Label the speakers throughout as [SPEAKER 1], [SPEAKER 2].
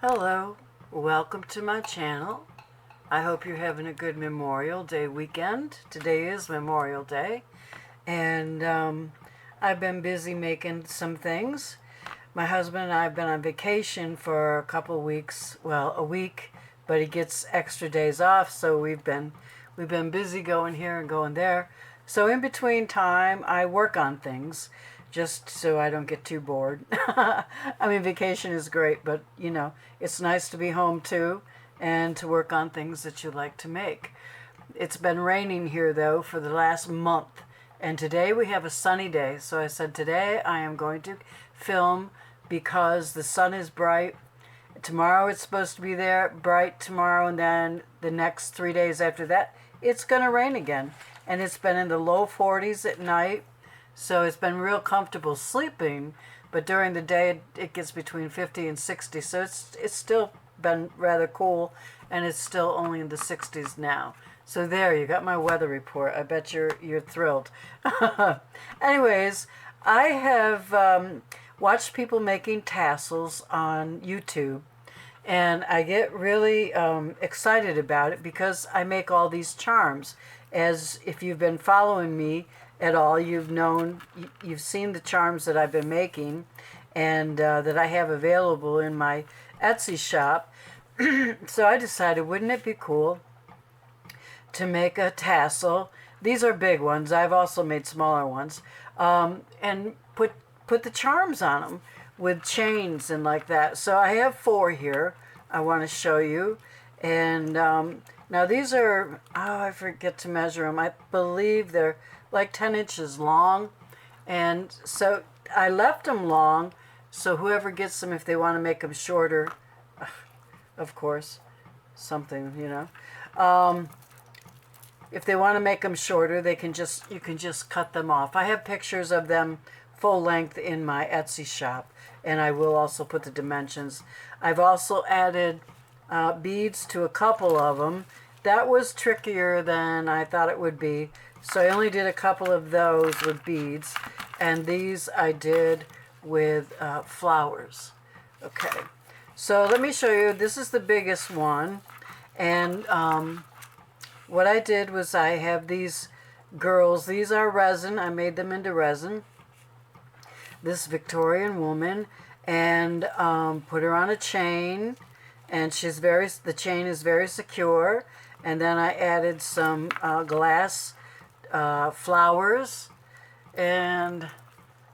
[SPEAKER 1] Hello, welcome to my channel. I hope you're having a good Memorial Day weekend. Today is Memorial Day, and I've been busy making some things. My husband and I have been on vacation for a couple of weeks, well, a week, but he gets extra days off, so we've been busy going here and going there. So in between time, I work on things just so I don't get too bored. I mean, vacation is great, but you know, it's nice to be home too and to work on things that you like to make. It's been raining here though for the last month, and today we have a sunny day. So I said today I am going to film because the sun is bright. Tomorrow it's supposed to be there bright tomorrow, and then the next 3 days after that it's going to rain again. And it's been in the low 40s at night, so it's been real comfortable sleeping, but during the day it gets between 50 and 60, so it's still been rather cool, and it's still only in the 60s now. So there, you got my weather report. I bet you're thrilled. Anyways, I have watched people making tassels on YouTube, and I get really excited about it because I make all these charms. As if you've been following me at all, you've seen the charms that I've been making and that I have available in my Etsy shop. So I decided, wouldn't it be cool to make a tassel? These are big ones. I've also made smaller ones, and put the charms on them with chains and like that. So I have 4 here I want to show you. And now these are, I forget to measure them. I believe they're like 10 inches long. And so I left them long, so whoever gets them, if they want to make them shorter, of course, something, you know. If they want to make them shorter, you can just cut them off. I have pictures of them full length in my Etsy shop, and I will also put the dimensions. I've also added beads to a couple of them. That was trickier than I thought it would be, so I only did a couple of those with beads, and these I did with flowers. Okay, so let me show you. This is the biggest one, and what I did was I have these girls. These are resin. I made them into resin. This Victorian woman, and put her on a chain, and the chain is very secure. And then I added some glass flowers, and I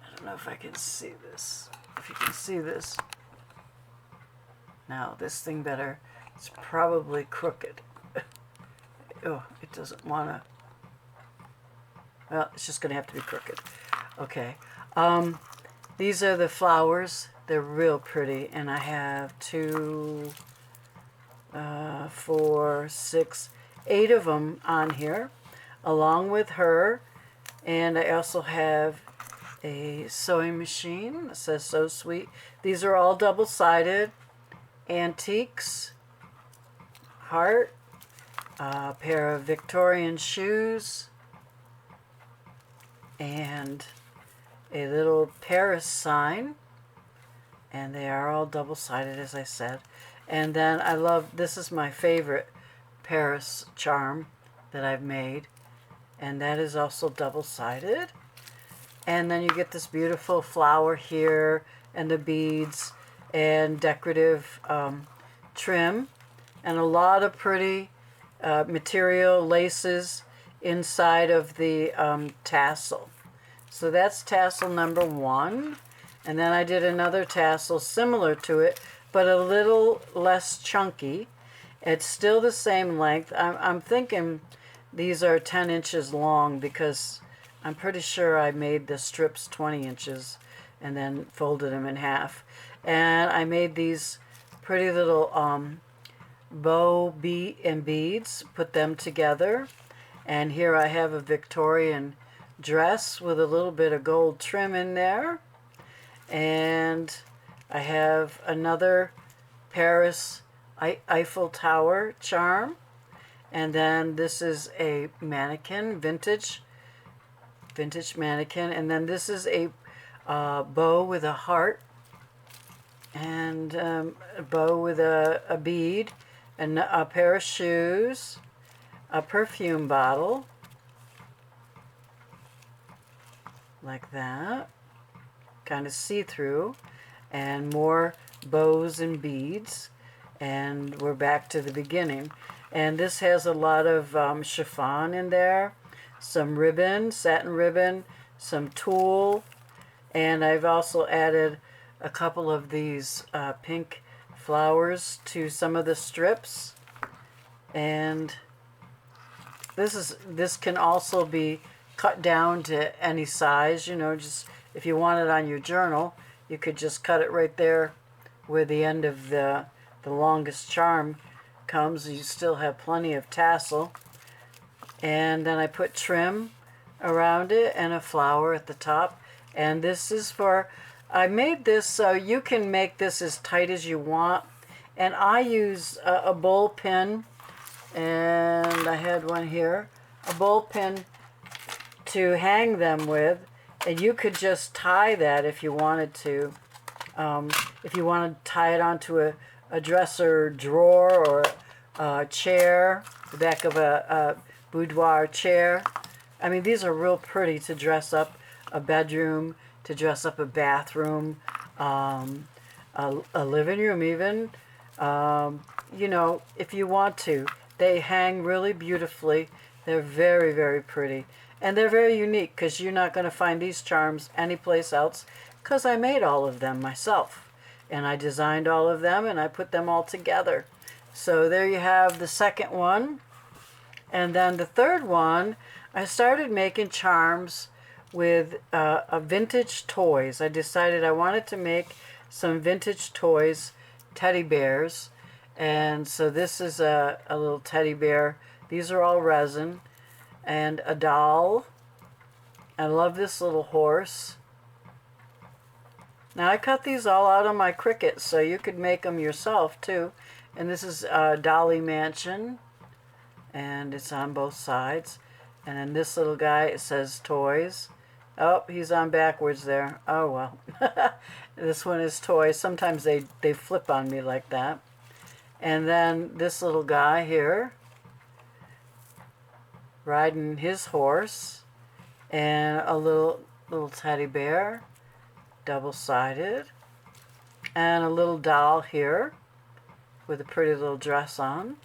[SPEAKER 1] don't know if I can see this. If you can see this. Now this thing it's probably crooked. Oh, it doesn't want to. Well, it's just going to have to be crooked. Okay. These are the flowers. They're real pretty, and I have 2, 4, 6, 8 of them on here, along with her. And I also have a sewing machine that says "So Sweet." These are all double-sided antiques. Heart, a pair of Victorian shoes, and a little Paris sign, and they are all double-sided, as I said. And then this is my favorite Paris charm that I've made, and that is also double-sided. And then you get this beautiful flower here, and the beads, and decorative trim, and a lot of pretty material, laces inside of the tassel. So that's tassel number 1. And then I did another tassel similar to it, but a little less chunky. It's still the same length. I'm thinking these are 10 inches long because I'm pretty sure I made the strips 20 inches and then folded them in half. And I made these pretty little bow and beads, put them together. And here I have a Victorian dress with a little bit of gold trim in there. And I have another Paris Eiffel Tower charm. And then this is a mannequin, vintage mannequin. And then this is a bow with a heart and a bow with a bead, and a pair of shoes, a perfume bottle, like that, kind of see-through, and more bows and beads, and we're back to the beginning. And this has a lot of chiffon in there, some ribbon, satin ribbon, some tulle, and I've also added a couple of these pink flowers to some of the strips. And this can also be cut down to any size, you know, just if you want it on your journal, you could just cut it right there where the end of the longest charm comes. You still have plenty of tassel. And then I put trim around it and a flower at the top. And this is for, I made this so you can make this as tight as you want. And I use a bowl pin, and I had one here, a bowl pin to hang them with. And you could just tie that if you wanted to. If you want to tie it onto a dresser drawer or a chair, the back of a boudoir chair. I mean, these are real pretty to dress up a bedroom, to dress up a bathroom, a living room even. You know, if you want to. They hang really beautifully. They're very, very pretty. And they're very unique because you're not going to find these charms anyplace else because I made all of them myself. And I designed all of them and I put them all together. So there you have the second one. And then the third one, I started making charms with vintage toys. I decided I wanted to make some vintage toys, teddy bears. And so this is a little teddy bear. These are all resin. And a doll. I love this little horse. Now I cut these all out on my Cricut, so you could make them yourself too. And this is Dolly Mansion, and it's on both sides. And then this little guy, it says toys. Oh, he's on backwards there. Oh well. This one is toys. Sometimes they flip on me like that. And then this little guy here, riding his horse, and a little teddy bear, double-sided, and a little doll here with a pretty little dress on.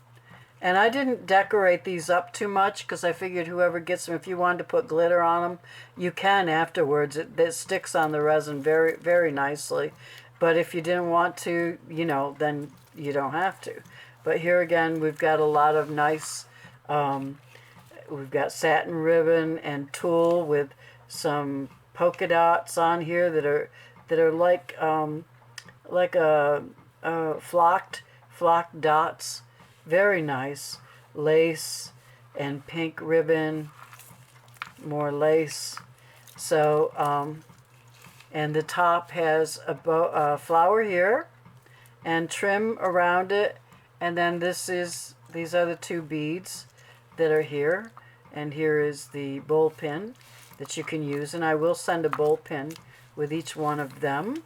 [SPEAKER 1] And I didn't decorate these up too much because I figured whoever gets them, if you wanted to put glitter on them, you can afterwards. It sticks on the resin very, very nicely. But if you didn't want to, you know, then you don't have to. But here again, we've got a lot of nice, we've got satin ribbon and tulle with some polka dots on here that are like flocked dots. Very nice. Lace and pink ribbon, more lace. So, and the top has a flower here and trim around it. And then these are the two beads that are here. And here is the bowl pin that you can use. And I will send a bowl pin with each one of them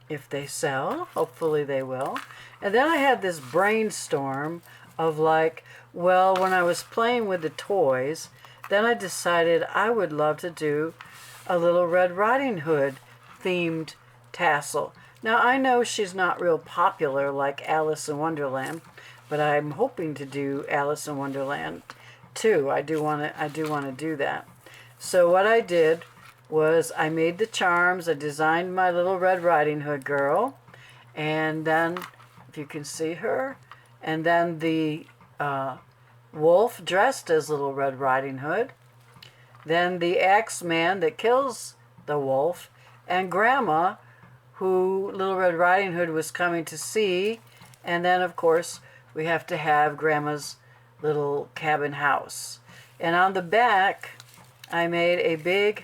[SPEAKER 1] if they sell. Hopefully they will. And then I had this brainstorm of like, well, when I was playing with the toys, then I decided I would love to do a little Red Riding Hood themed tassel. Now I know she's not real popular like Alice in Wonderland, but I'm hoping to do Alice in Wonderland too. I do want to do that. So what I did was I made the charms. I designed my little Red Riding Hood girl, and then if you can see her, and then the wolf dressed as Little Red Riding Hood, then the axe man that kills the wolf, and Grandma, who Little Red Riding Hood was coming to see, and then of course we have to have Grandma's little cabin house. And on the back I made a big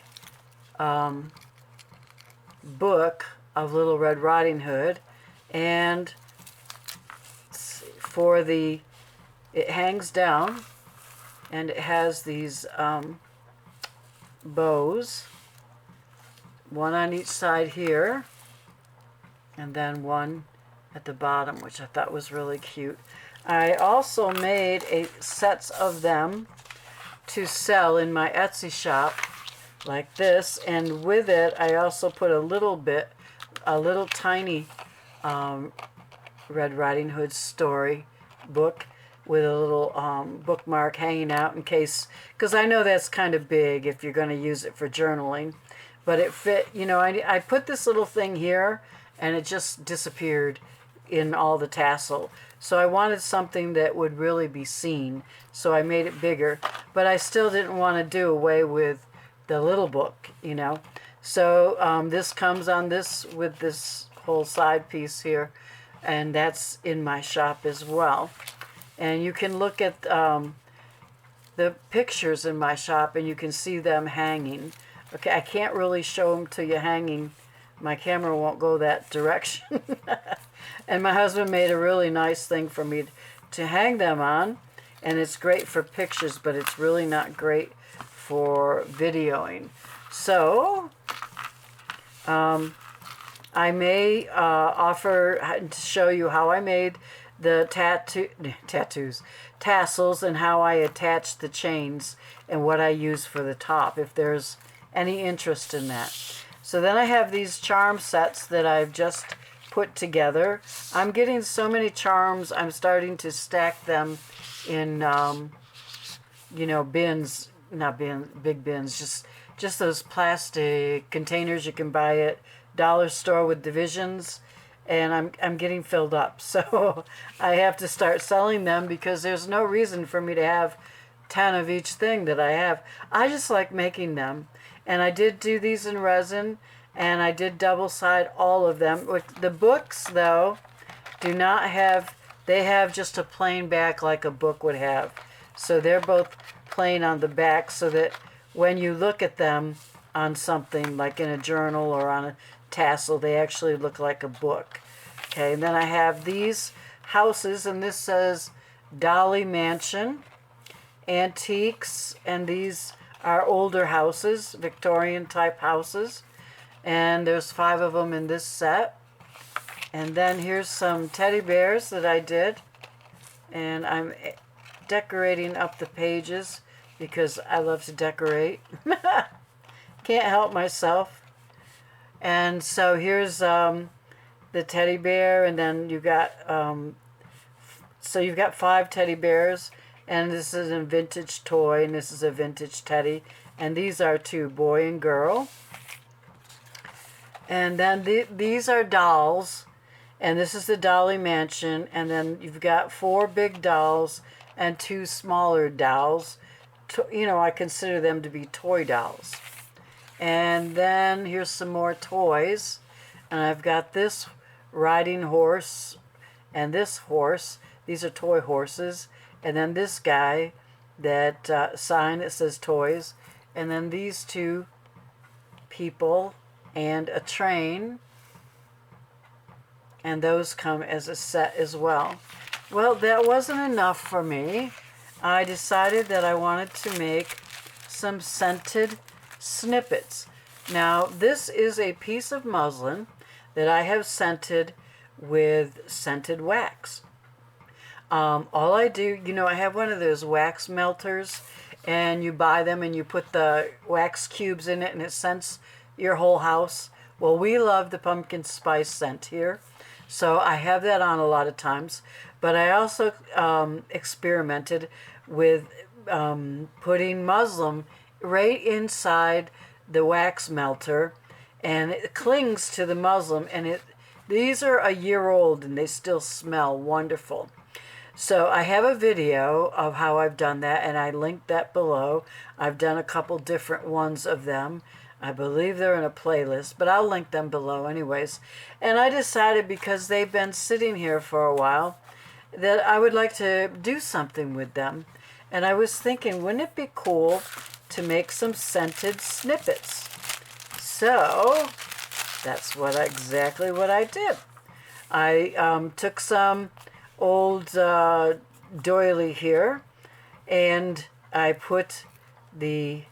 [SPEAKER 1] book of Little Red Riding Hood, and for the, it hangs down and it has these bows, one on each side here, and then one at the bottom, which I thought was really cute. I also made sets of them to sell in my Etsy shop like this, and with it I also put a little tiny Red Riding Hood story book with a little bookmark hanging out in case, because I know that's kind of big if you're going to use it for journaling, but it fit, you know. I put this little thing here and it just disappeared in all the tassel, so I wanted something that would really be seen, so I made it bigger, but I still didn't want to do away with the little book, you know. So this comes on this with this whole side piece here, and that's in my shop as well. And you can look at the pictures in my shop and you can see them hanging. Okay, I can't really show them to you hanging. My camera won't go that direction. And my husband made a really nice thing for me to hang them on, and it's great for pictures, but it's really not great for videoing. So I may offer to show you how I made the tassels, and how I attach the chains and what I use for the top, if there's any interest in that. So then I have these charm sets that I've just put together. I'm getting so many charms, I'm starting to stack them in, you know, bins, not bins, big bins, just those plastic containers you can buy at dollar store with divisions, and I'm getting filled up. So I have to start selling them because there's no reason for me to have 10 of each thing that I have. I just like making them. And I did do these in resin, and I did double side all of them. The books, though, do not have, they have just a plain back like a book would have. So they're both plain on the back, so that when you look at them on something like in a journal or on a tassel, they actually look like a book. Okay, and then I have these houses, and this says Dolly Mansion, Antiques, and these are older houses, Victorian type houses, and there's 5 of them in this set. And then here's some teddy bears that I did, and I'm decorating up the pages because I love to decorate. Can't help myself. And so here's the teddy bear, and then you got so you've got 5 teddy bears, and this is a vintage toy, and this is a vintage teddy, and these are 2, boy and girl. And then these are dolls, and this is the Dolly Mansion, and then you've got 4 big dolls and 2 smaller dolls. You know, I consider them to be toy dolls. And then here's some more toys, and I've got this riding horse and this horse. These are toy horses. And then this guy, that sign that says toys, and then these 2 people and a train, and those come as a set as well. Well, that wasn't enough for me. I decided that I wanted to make some scented snippets. Now, this is a piece of muslin that I have scented with scented wax. All I do, you know, I have one of those wax melters, and you buy them and you put the wax cubes in it and it scents your whole house. Well, we love the pumpkin spice scent here, so I have that on a lot of times. But I also experimented with putting muslin right inside the wax melter, and it clings to the muslin, and these are a year old and they still smell wonderful. So I have a video of how I've done that, and I linked that below. I've done a couple different ones of them. I believe they're in a playlist, but I'll link them below anyways. And I decided, because they've been sitting here for a while, that I would like to do something with them. And I was thinking, wouldn't it be cool to make some scented snippets? So that's exactly what I did. I took some old doily here, and I put the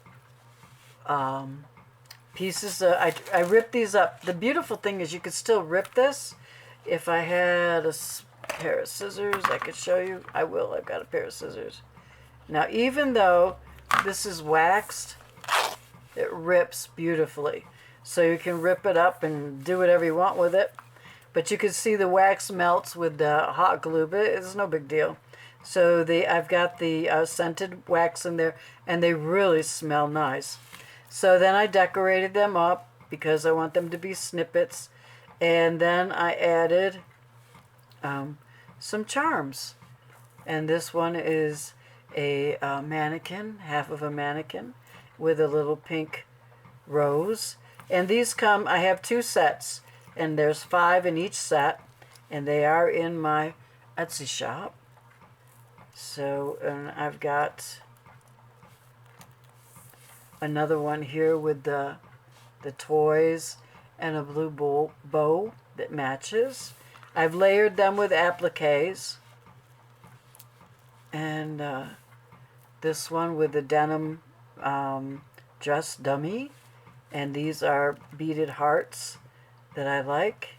[SPEAKER 1] pieces, I ripped these up. The beautiful thing is you could still rip this, If I had a pair of scissors, I could show you. I will. I've got a pair of scissors. Now, even though this is waxed, it rips beautifully. So you can rip it up and do whatever you want with it. But you can see the wax melts with the hot glue, but it's no big deal. So I've got the scented wax in there, and they really smell nice. So then I decorated them up because I want them to be snippets. And then I added some charms. And this one is a mannequin, half of a mannequin, with a little pink rose. And these come, I have 2 sets, and there's 5 in each set, and they are in my Etsy shop. So, and I've got another one here with the toys and a blue bow that matches. I've layered them with appliques. And this one with the denim dress dummy. And these are beaded hearts that I like.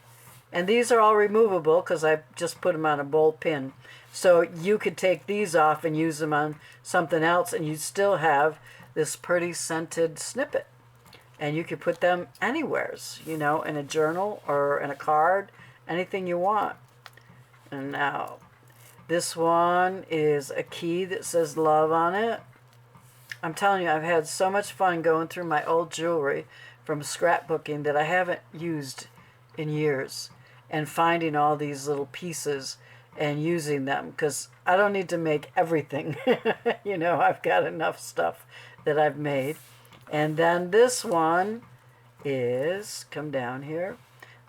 [SPEAKER 1] And these are all removable because I just put them on a bowl pin. So you could take these off and use them on something else, and you still have this pretty scented snippet. And you could put them anywheres, you know, in a journal or in a card, anything you want. And now, this one is a key that says love on it. I'm telling you, I've had so much fun going through my old jewelry from scrapbooking that I haven't used in years, and finding all these little pieces and using them, because I don't need to make everything. You know, I've got enough stuff that I've made. And then this one is, come down here,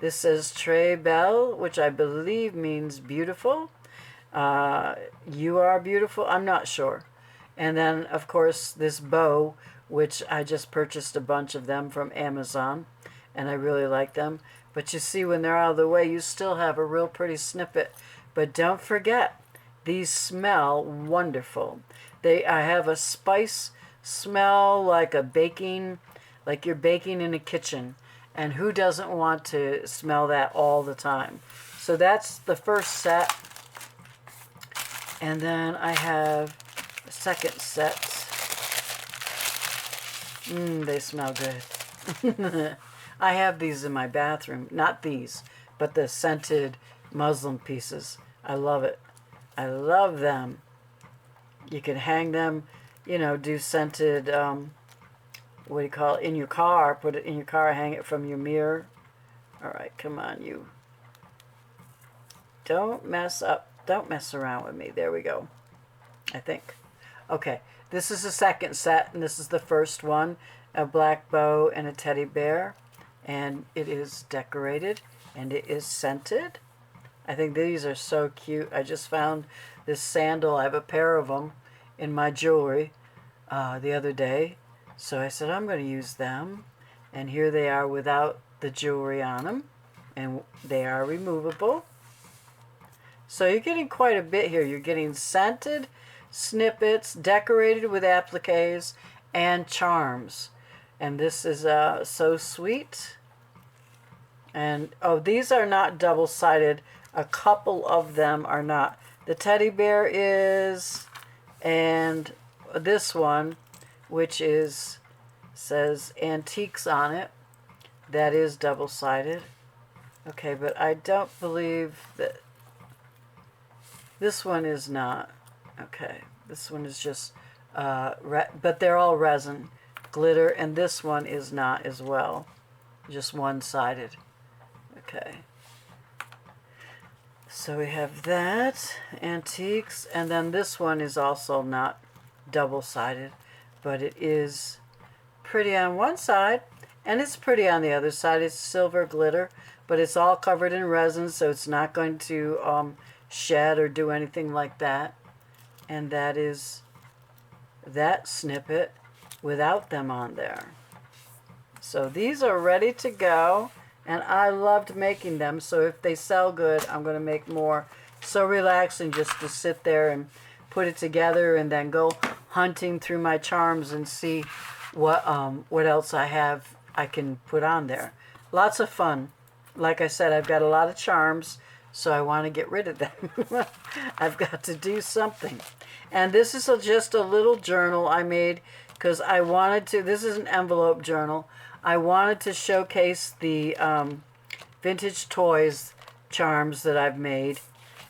[SPEAKER 1] this says Très Belle, which I believe means beautiful. You are beautiful, I'm not sure. And then, of course, this bow, which I just purchased a bunch of them from Amazon, and I really like them. But you see, when they're out of the way, you still have a real pretty snippet. But don't forget, these smell wonderful. I have a spice smell like a baking, like you're baking in a kitchen. And who doesn't want to smell that all the time? So that's the first set. And then I have a second set. They smell good. I have these in my bathroom. Not these, but the scented muslin pieces. I love it. I love them. You can hang them, you know, do scented, what do you call it, in your car. Put it in your car, hang it from your mirror. All right, come on, you. Don't mess up. Don't mess around with me. There we go, I think. Okay, this is the second set, and this is the first one. A black bow and a teddy bear. And it is decorated, and it is scented. I think these are so cute. I just found this sandal. I have a pair of them in my jewelry the other day. So I said, I'm going to use them. And here they are without the jewelry on them. And they are removable. So you're getting quite a bit here. You're getting scented snippets, decorated with appliques, and charms. And this is so sweet. And, oh, these are not double-sided. A couple of them are not. The teddy bear is, and this one, which is, says antiques on it, that is double-sided. Okay, but I don't believe that this one is not. Okay, this one is just, but they're all resin. Glitter, and this one is not as well, just one-sided. Okay, so we have that, antiques, and then this one is also not double-sided, but it is pretty on one side, and it's pretty on the other side. It's silver glitter, but it's all covered in resin, so it's not going to shed or do anything like that. And that is that snippet without them on there. So these are ready to go, and I loved making them, so if they sell good, I'm going to make more. So relaxing just to sit there and put it together and then go hunting through my charms and see what else I have I can put on there. Lots of fun. like I said, I've got a lot of charms, so I want to get rid of them. I've got to do something. And this is just a little journal I made because I wanted to, this is an envelope journal. I wanted to showcase the vintage toys charms that I've made.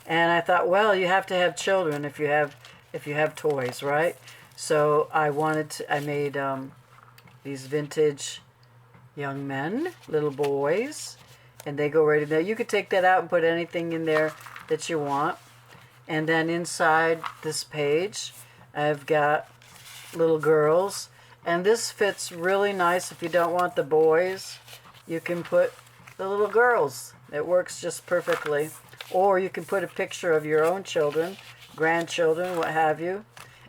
[SPEAKER 1] And I thought, well, you have to have children if you have toys, right? So I made these vintage young men, little boys, and they go right in there. You could take that out and put anything in there that you want. And then inside this page, I've got little girls. And this fits really nice if you don't want the boys. You can put the little girls. It works just perfectly. Or you can put a picture of your own children, grandchildren, what have you.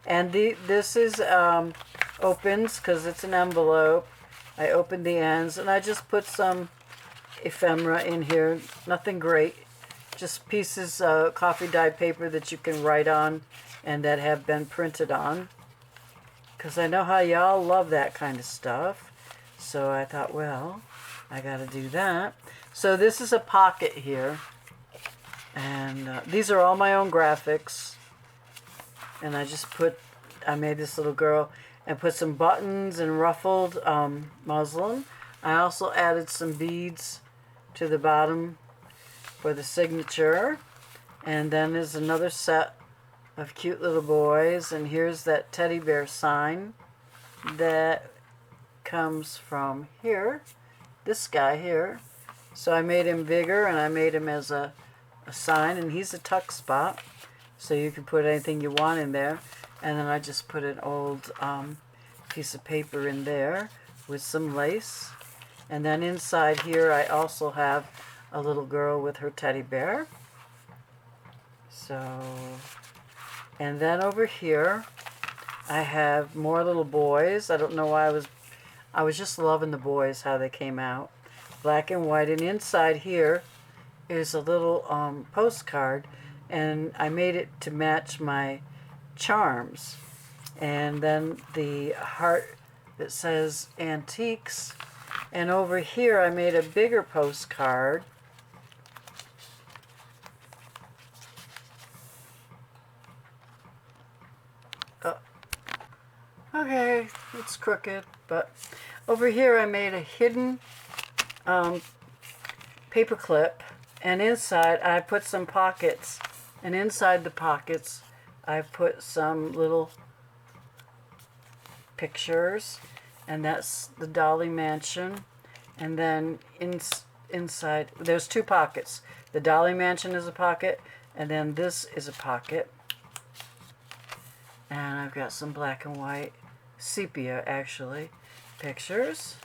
[SPEAKER 1] And this is opens because it's an envelope. I opened the ends and I just put some ephemera in here. Nothing great. Just pieces of coffee dyed paper that you can write on and that have been printed on. Because I know how y'all love that kind of stuff. So I thought, well, I got to do that. So this is a pocket here. And these are all my own graphics. And I made this little girl and put some buttons and ruffled muslin. I also added some beads to the bottom for the signature. And then there's another set of cute little boys. And here's that teddy bear sign that comes from here. This guy here. So I made him bigger and I made him as a sign, and he's a tuck spot, so you can put anything you want in there. And then I just put an old piece of paper in there with some lace. And then inside here I also have a little girl with her teddy bear. So, and then over here I have more little boys. I don't know why I was just loving the boys, how they came out. Black and white. And inside here is a little postcard, and I made it to match my charms. And then the heart that says antiques. And over here I made a bigger postcard. Okay, it's crooked, but over here I made a hidden paper clip, and inside I put some pockets, and inside the pockets I put some little pictures, and that's the Dolly Mansion. And then inside there's two pockets. The Dolly Mansion is a pocket, and then this is a pocket. And I've got some black and white, sepia actually, pictures.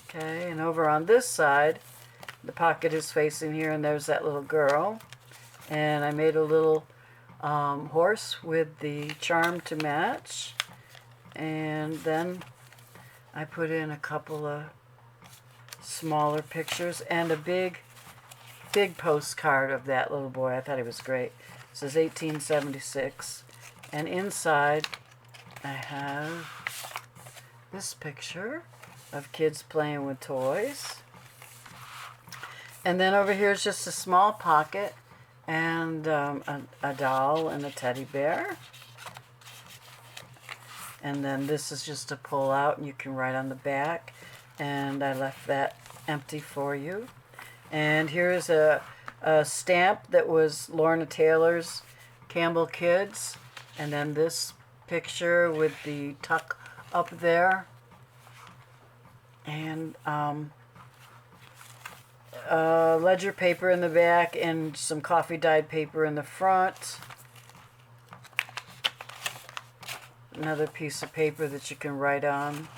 [SPEAKER 1] Okay, and over on this side, the pocket is facing here, and there's that little girl. And I made a little horse with the charm to match. And then I put in a couple of smaller pictures and a big postcard of that little boy. I thought he was great. It says 1876. And inside I have this picture of kids playing with toys. And then over here is just a small pocket and a doll and a teddy bear. And then this is just a pull out, and you can write on the back. And I left that empty for you. And here's a stamp that was Lorna Taylor's Campbell Kids. And then this picture with the tuck up there. And ledger paper in the back and some coffee dyed paper in the front. Another piece of paper that you can write on.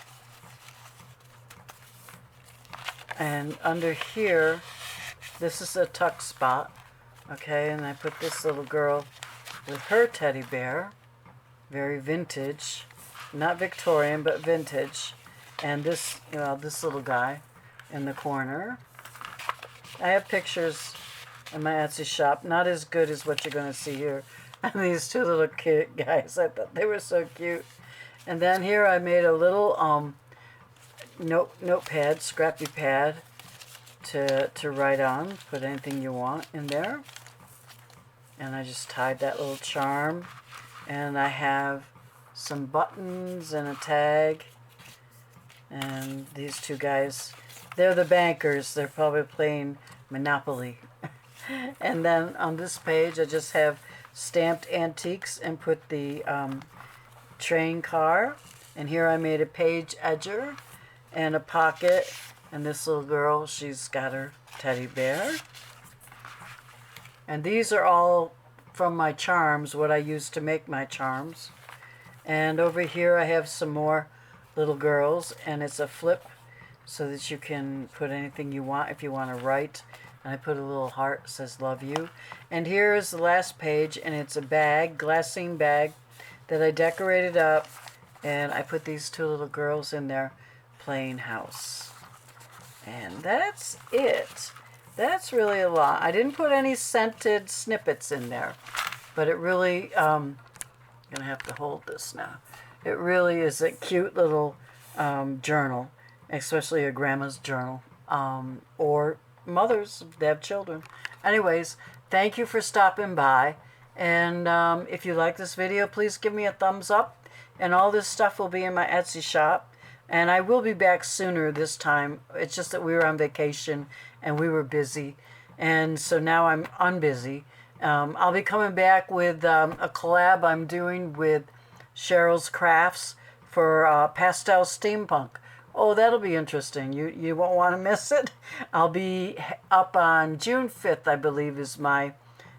[SPEAKER 1] And under here, this is a tuck spot. Okay, and I put this little girl with her teddy bear. Very vintage. Not Victorian, but vintage. And this, this little guy in the corner. I have pictures in my Etsy shop, not as good as what you're going to see here. And these two little cute guys, I thought they were so cute. And then here I made a little notepad, scrappy pad, to write on. Put anything you want in there. And I just tied that little charm. And I have some buttons and a tag. And these two guys, they're the bankers. They're probably playing Monopoly. And then on this page, I just have stamped antiques and put the train car. And here I made a page edger and a pocket. And this little girl, she's got her teddy bear. And these are all from my charms, what I used to make my charms. And over here I have some more little girls, and it's a flip so that you can put anything you want if you want to write. And I put a little heart that says love you. And here is the last page, and it's a bag, glassine bag, that I decorated up, and I put these two little girls in there playing house. And that's it. That's really a lot. I didn't put any scented snippets in there, but it really, I'm going to have to hold this now. It really is a cute little journal, especially a grandma's journal, or mothers, they have children. Anyways, thank you for stopping by. And if you like this video, please give me a thumbs up. And all this stuff will be in my Etsy shop. And I will be back sooner this time. It's just that we were on vacation and we were busy. And so now I'm unbusy. I'll be coming back with a collab I'm doing with Cheryl's Crafts for Pastel Steampunk. Oh, that'll be interesting. You won't want to miss it. I'll be up on June 5th, I believe, is my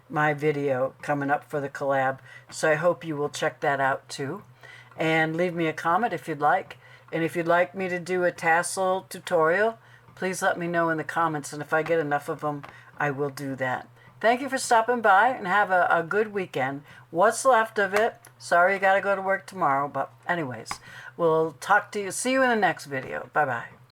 [SPEAKER 1] video coming up for the collab. So I hope you will check that out too. And leave me a comment if you'd like. And if you'd like me to do a tassel tutorial, please let me know in the comments. And if I get enough of them, I will do that. Thank you for stopping by, and have a good weekend. What's left of it. Sorry you got to go to work tomorrow. But anyways, we'll talk to you. See you in the next video. Bye-bye.